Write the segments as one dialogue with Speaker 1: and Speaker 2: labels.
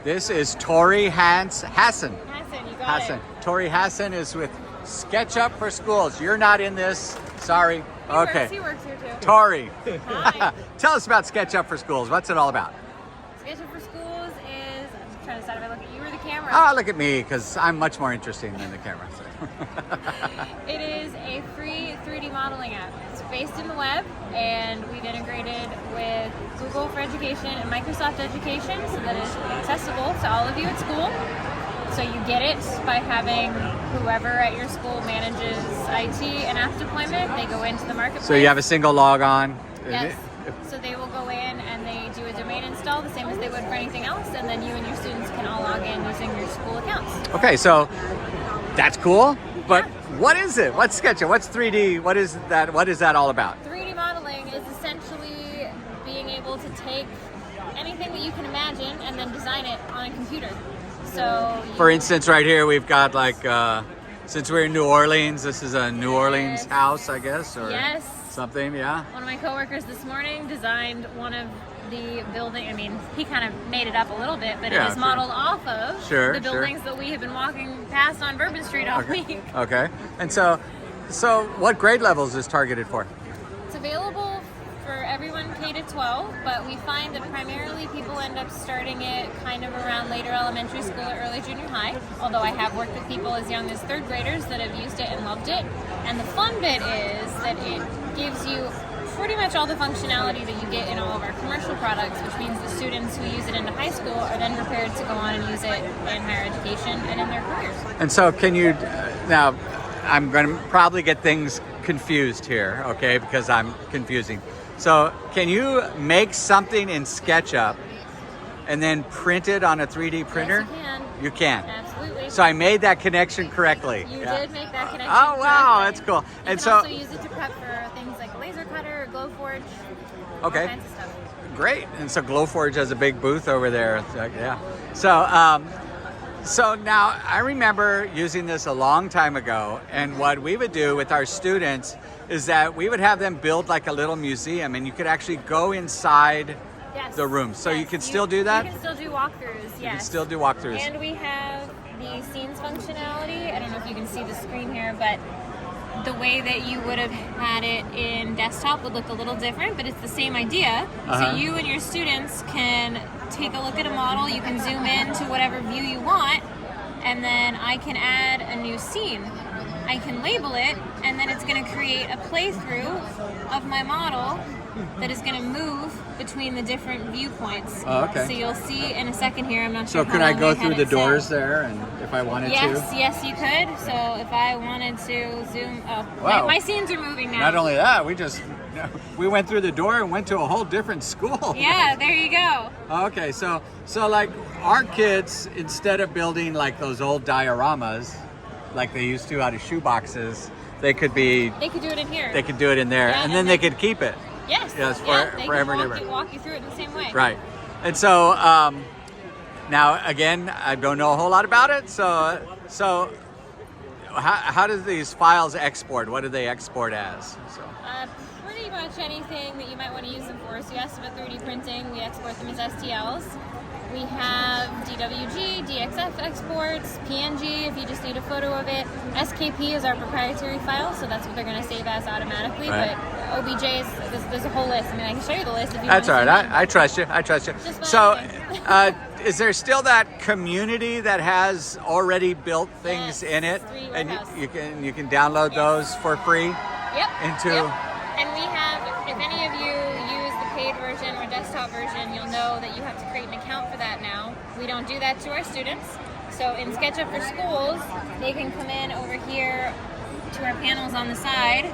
Speaker 1: This is Tori Hassan.
Speaker 2: Hassan, you got it.
Speaker 1: Tori Hassan is with SketchUp for Schools. You're not in this. Sorry. Okay.
Speaker 2: He works here too.
Speaker 1: Tori,
Speaker 2: Hi.
Speaker 1: tell us about SketchUp for Schools. What's it all about?
Speaker 2: SketchUp for Schools is, I'm trying to decide if I look at you or the camera.
Speaker 1: Ah, look at me, because I'm much more interesting than the camera. So.
Speaker 2: It is a free 3D modeling app. It's based in the web, and we've integrated with Google for Education and Microsoft Education so that it's accessible to all of you at school. So you get it by having whoever at your school manages IT and app deployment. They go into the marketplace.
Speaker 1: So you have a single log on?
Speaker 2: Yes. So they will go in and they do a domain install the same as they would for anything else, and then you and your students can all log in using your school accounts.
Speaker 1: Okay, so that's cool, but what is it? What's SketchUp? What's 3D? What is that? What is that all about?
Speaker 2: 3D modeling is essentially being able to take anything that you can imagine and then design it on a computer. So,
Speaker 1: for instance, right here we've got since we're in New Orleans, this is a New Orleans house, I guess, or something, yeah.
Speaker 2: One of my coworkers this morning designed one of the building. I mean, he kind of made it up a little bit, but it is modeled off of the buildings that we have been walking past on Bourbon Street all week.
Speaker 1: Okay, and so what grade levels is this targeted for?
Speaker 2: It's available for everyone K to 12, but we find that primarily people end up starting it kind of around later elementary school or early junior high, although I have worked with people as young as third graders that have used it and loved it. And the fun bit is that it gives you pretty much all the functionality that you get in all of our commercial products, which means the students who use it into high school are then prepared to go on and use it in higher education and in their careers.
Speaker 1: And so can you, now I'm going to probably get things confused here, okay, because I'm confusing. So can you make something in SketchUp and then print it on a 3D printer?
Speaker 2: Yes, you can.
Speaker 1: You can?
Speaker 2: Absolutely.
Speaker 1: So I made that connection correctly.
Speaker 2: You did make that connection.
Speaker 1: Oh, wow,
Speaker 2: correctly.
Speaker 1: that's cool.
Speaker 2: You
Speaker 1: and
Speaker 2: can
Speaker 1: so
Speaker 2: also use it to prep for things like laser cutter or Glowforge.
Speaker 1: Okay.
Speaker 2: All kinds of stuff.
Speaker 1: Great. And so Glowforge has a big booth over there. Yeah. So now I remember using this a long time ago, and what we would do with our students is that we would have them build like a little museum, and you could actually go inside the room. So you can still do that?
Speaker 2: You can still do walkthroughs, yes.
Speaker 1: You can still do walkthroughs.
Speaker 2: And we have the scenes functionality. I don't know if you can see the screen here, but the way that you would have had it in desktop would look a little different, but it's the same idea. So you and your students can take a look at a model, you can zoom in to whatever view you want, and then I can add a new scene. I can label it, and then it's going to create a playthrough of my model that is going to move between the different viewpoints.
Speaker 1: Oh, okay.
Speaker 2: So you'll see in a second here, I'm not
Speaker 1: So
Speaker 2: sure how
Speaker 1: could I
Speaker 2: long
Speaker 1: go
Speaker 2: had
Speaker 1: through the
Speaker 2: it
Speaker 1: doors
Speaker 2: set.
Speaker 1: there, and if I wanted to?
Speaker 2: Yes, you could. So if I wanted to zoom,
Speaker 1: Wow.
Speaker 2: my scenes are moving now.
Speaker 1: Not only that, we went through the door and went to a whole different school.
Speaker 2: Yeah, there you go.
Speaker 1: Okay, so like our kids, instead of building like those old dioramas, like they used to out of shoe boxes, they could do it in here. They could do it in there,
Speaker 2: Yeah,
Speaker 1: and then they could keep it.
Speaker 2: Yes.
Speaker 1: Yes,
Speaker 2: They
Speaker 1: forever and
Speaker 2: can
Speaker 1: ever.
Speaker 2: walk you through it in the same way.
Speaker 1: Right. And so now again, I don't know a whole lot about it. So how does these files export? What do they export as? So.
Speaker 2: Pretty much anything that you might want to use them for. So you asked about 3D printing. We export them as STLs. We have DWG, DXF exports, PNG if you just need a photo of it. SKP is our proprietary file, so that's what they're going to save as automatically.
Speaker 1: Right.
Speaker 2: But OBJs, there's a whole list. I mean, I can show you the list if you
Speaker 1: That's all
Speaker 2: want
Speaker 1: right.
Speaker 2: to.
Speaker 1: I trust you.
Speaker 2: Just
Speaker 1: So,
Speaker 2: fine.
Speaker 1: is there still that community that has already built things in it,
Speaker 2: 3D
Speaker 1: and
Speaker 2: Warehouse.
Speaker 1: you can download those for free?
Speaker 2: Yep.
Speaker 1: Into.
Speaker 2: Yep. And we have, if any of you use the paid version or desktop version, you'll know that you have to create an account for that now. We don't do that to our students. So in SketchUp for Schools, they can come in over here to our panels on the side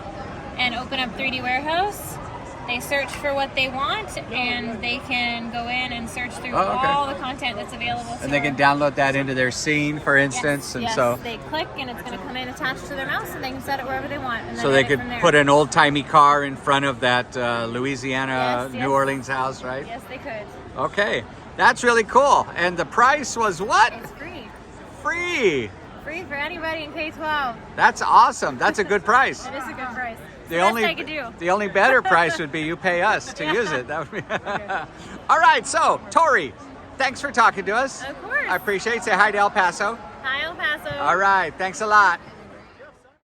Speaker 2: and open up 3D Warehouse. They search for what they want, and they can go in and search through all the content that's available to
Speaker 1: And they can
Speaker 2: them.
Speaker 1: download that into their scene, for instance,
Speaker 2: Yes,
Speaker 1: so
Speaker 2: they click, and it's going to come in attached to their mouse, and they can set it wherever they want. And
Speaker 1: so
Speaker 2: then
Speaker 1: they
Speaker 2: edit
Speaker 1: could
Speaker 2: from there.
Speaker 1: put an old-timey car in front of that Louisiana,
Speaker 2: Yes,
Speaker 1: New
Speaker 2: yes.
Speaker 1: Orleans house, right?
Speaker 2: Yes, they could.
Speaker 1: Okay, that's really cool. And the price was what?
Speaker 2: It's free.
Speaker 1: Free.
Speaker 2: Free for anybody in K-12.
Speaker 1: That's awesome. That's a good price.
Speaker 2: It is a good price.
Speaker 1: The
Speaker 2: Best
Speaker 1: only
Speaker 2: I could do.
Speaker 1: the only better price would be you pay us to use it. That would be. All right, so Tori, thanks for talking to us.
Speaker 2: Of course.
Speaker 1: I appreciate it. Say hi to El Paso.
Speaker 2: Hi, El Paso.
Speaker 1: All right. Thanks a lot.